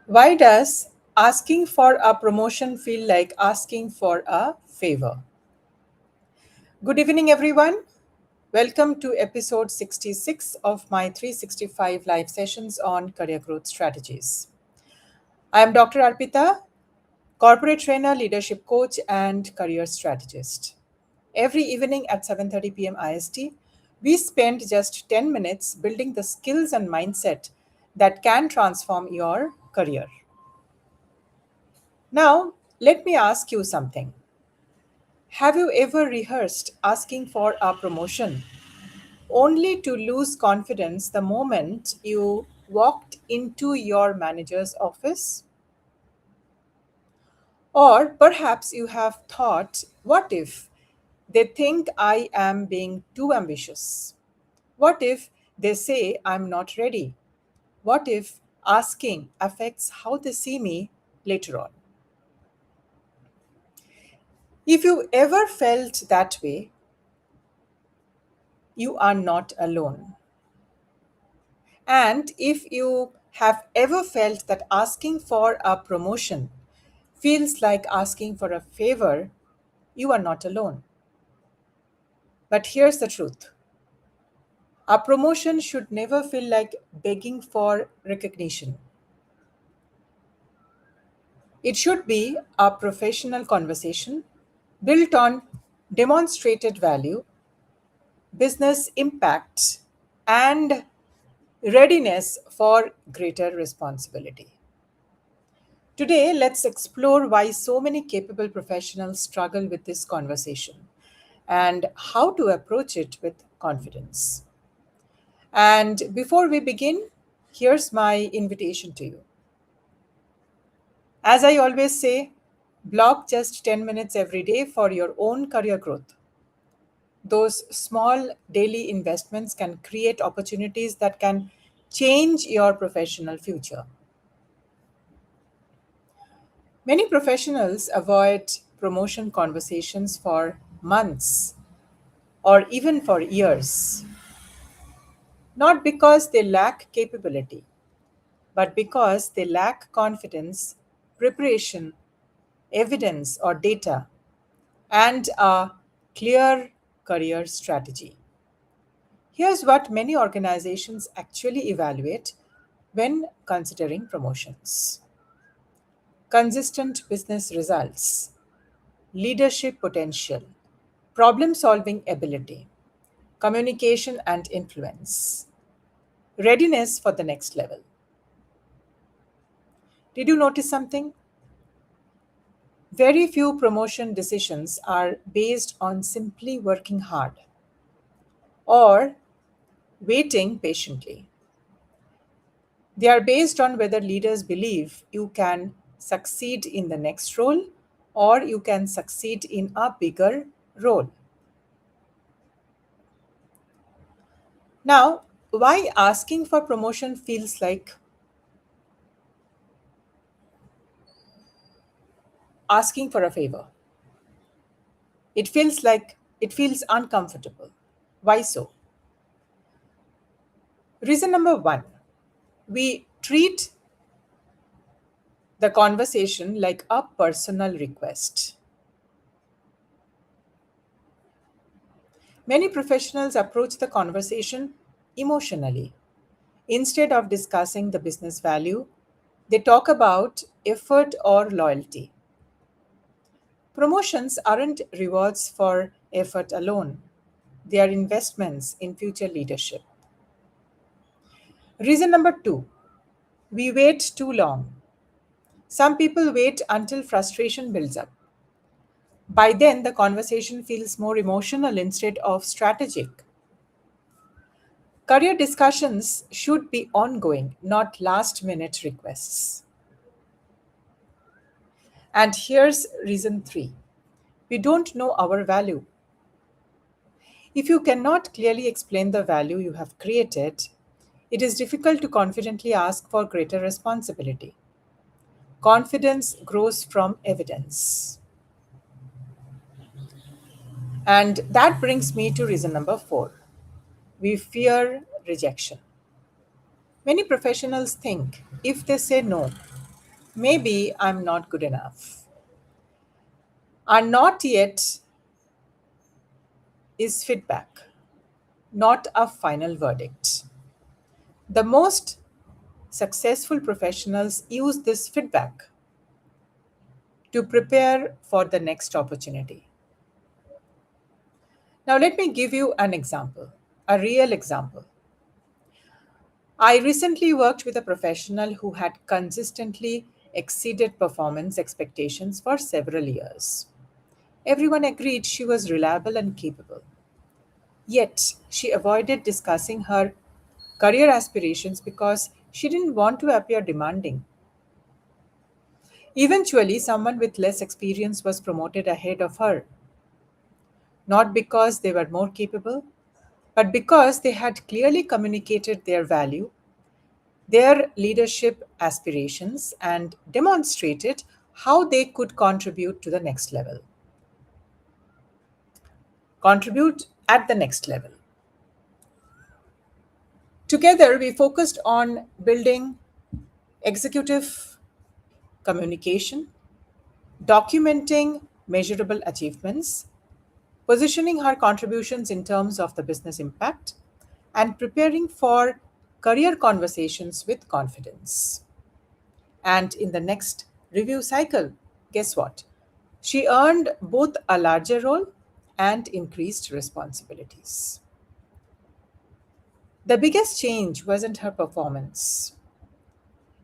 Why does asking for a promotion feel like asking for a favor? Good evening, everyone. Welcome to episode 66 of my 365 live sessions on career growth strategies. I am Dr. Arpita, corporate trainer, leadership coach, and career strategist. Every evening at 7:30 p.m. IST, we spend just 10 minutes building the skills and mindset that can transform your career. Now, let me ask you something. Have you ever rehearsed asking for a promotion only to lose confidence the moment you walked into your manager's office? Or perhaps you have thought, what if they think I am being too ambitious? What if they say I'm not ready? What if asking affects how they see me later on? If you ever felt that way, you are not alone. And if you have ever felt that asking for a promotion feels like asking for a favor, you are not alone. But here's the truth: a promotion should never feel like begging for recognition. It should be a professional conversation built on demonstrated value, business impact, and readiness for greater responsibility. Today, let's explore why so many capable professionals struggle with this conversation and how to approach it with confidence. And before we begin, here's my invitation to you. As I always say, block just 10 minutes every day for your own career growth. Those small daily investments can create opportunities that can change your professional future. Many professionals avoid promotion conversations for months or even for years, not because they lack capability, but because they lack confidence, preparation, evidence, or data, and a clear career strategy. Here's what many organizations actually evaluate when considering promotions: consistent business results, leadership potential, problem solving ability, communication and influence, readiness for the next level. Did you notice something? Very few promotion decisions are based on simply working hard or waiting patiently. They are based on whether leaders believe you can succeed in the next role or you can succeed in a bigger role. Now, why asking for promotion feels like asking for a favor? It feels uncomfortable. Why so? Reason number one: we treat the conversation like a personal request. Many professionals approach the conversation emotionally. Instead of discussing the business value, they talk about effort or loyalty. Promotions aren't rewards for effort alone, they are investments in future leadership. Reason number two: we wait too long. Some people wait until frustration builds up. By then, the conversation feels more emotional instead of strategic. Career discussions should be ongoing, not last minute requests. And here's reason three: we don't know our value. If you cannot clearly explain the value you have created, it is difficult to confidently ask for greater responsibility. Confidence grows from evidence. And that brings me to reason number four: we fear rejection. Many professionals think if they say no, Maybe I'm not good enough. Are not yet is feedback, not a final verdict. The most successful professionals use this feedback to prepare for the next opportunity. Now, let me give you an example, a real example. I recently worked with a professional who had consistently exceeded performance expectations for several years. Everyone agreed she was reliable and capable. Yet, she avoided discussing her career aspirations because she didn't want to appear demanding. Eventually, someone with less experience was promoted ahead of her, not because they were more capable, but because they had clearly communicated their value, their leadership aspirations, and demonstrated how they could contribute to the next level. Contribute at the next level. Together, we focused on building executive communication, documenting measurable achievements, positioning her contributions in terms of the business impact, and preparing for career conversations with confidence. And in the next review cycle, guess what? She earned both a larger role and increased responsibilities. The biggest change wasn't her performance,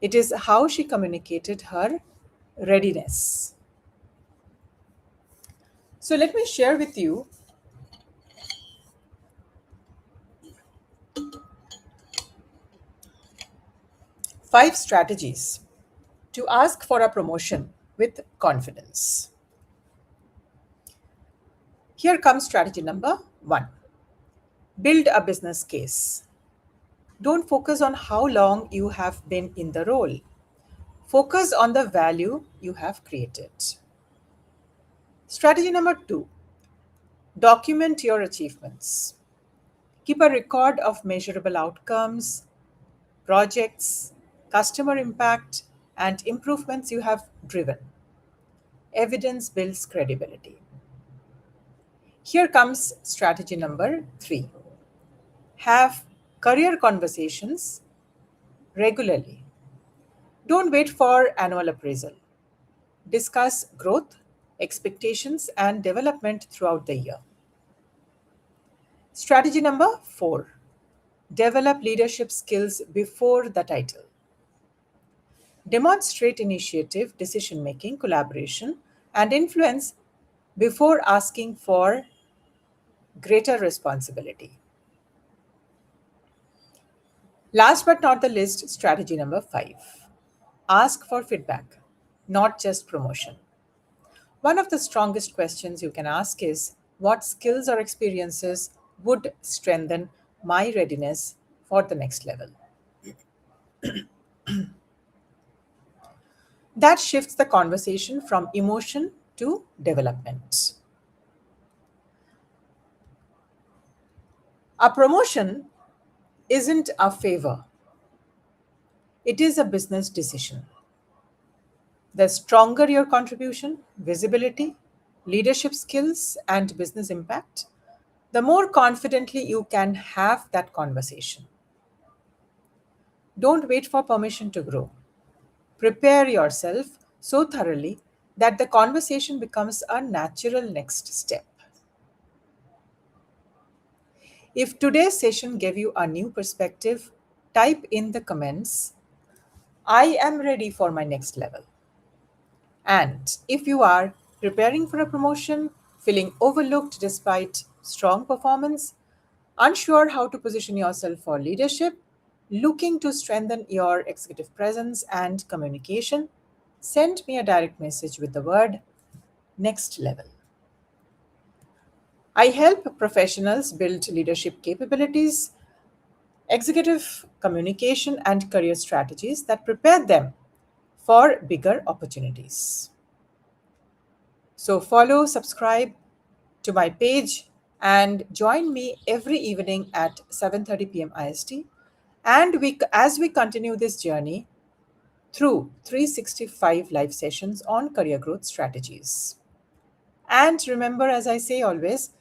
it is how she communicated her readiness. So, let me share with you 5 strategies to ask for a promotion with confidence. Here comes strategy number 1. Build a business case. Don't focus on how long you have been in the role. Focus on the value you have created. Strategy number 2. Document your achievements. Keep a record of measurable outcomes, projects, customer impact, and improvements you have driven. Evidence builds credibility. Here comes strategy number 3. Have career conversations regularly. Don't wait for annual appraisal. Discuss growth, expectations, and development throughout the year. Strategy number 4. Develop leadership skills before the title. Demonstrate initiative, decision making, collaboration, and influence before asking for greater responsibility. Last but not the least, strategy number 5. Ask for feedback, not just promotion. One of the strongest questions you can ask is, what skills or experiences would strengthen my readiness for the next level? That shifts the conversation from emotion to development. A promotion isn't a favor, it is a business decision. The stronger your contribution, visibility, leadership skills, and business impact, the more confidently you can have that conversation. Don't wait for permission to grow. Prepare yourself so thoroughly that the conversation becomes a natural next step. If today's session gave you a new perspective, type in the comments, I am ready for my next level. And if you are preparing for a promotion, feeling overlooked despite strong performance, unsure how to position yourself for leadership, looking to strengthen your executive presence and communication, send me a direct message with the word next level. I help professionals build leadership capabilities, executive communication, and career strategies that prepare them for bigger opportunities. So follow, subscribe to my page, and join me every evening at 7:30 p.m. IST. And as we continue this journey, through 365 live sessions on career growth strategies. And remember, as I say always,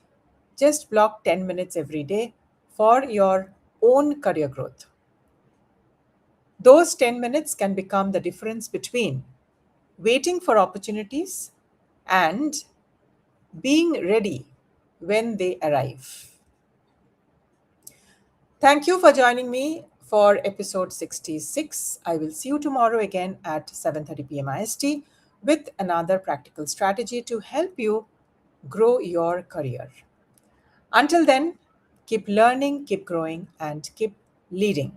just block 10 minutes every day for your own career growth. Those 10 minutes can become the difference between waiting for opportunities and being ready when they arrive. Thank you for joining me for episode 66. I will see you tomorrow again at 7:30 p.m. IST with another practical strategy to help you grow your career. Until then, keep learning, keep growing, and keep leading.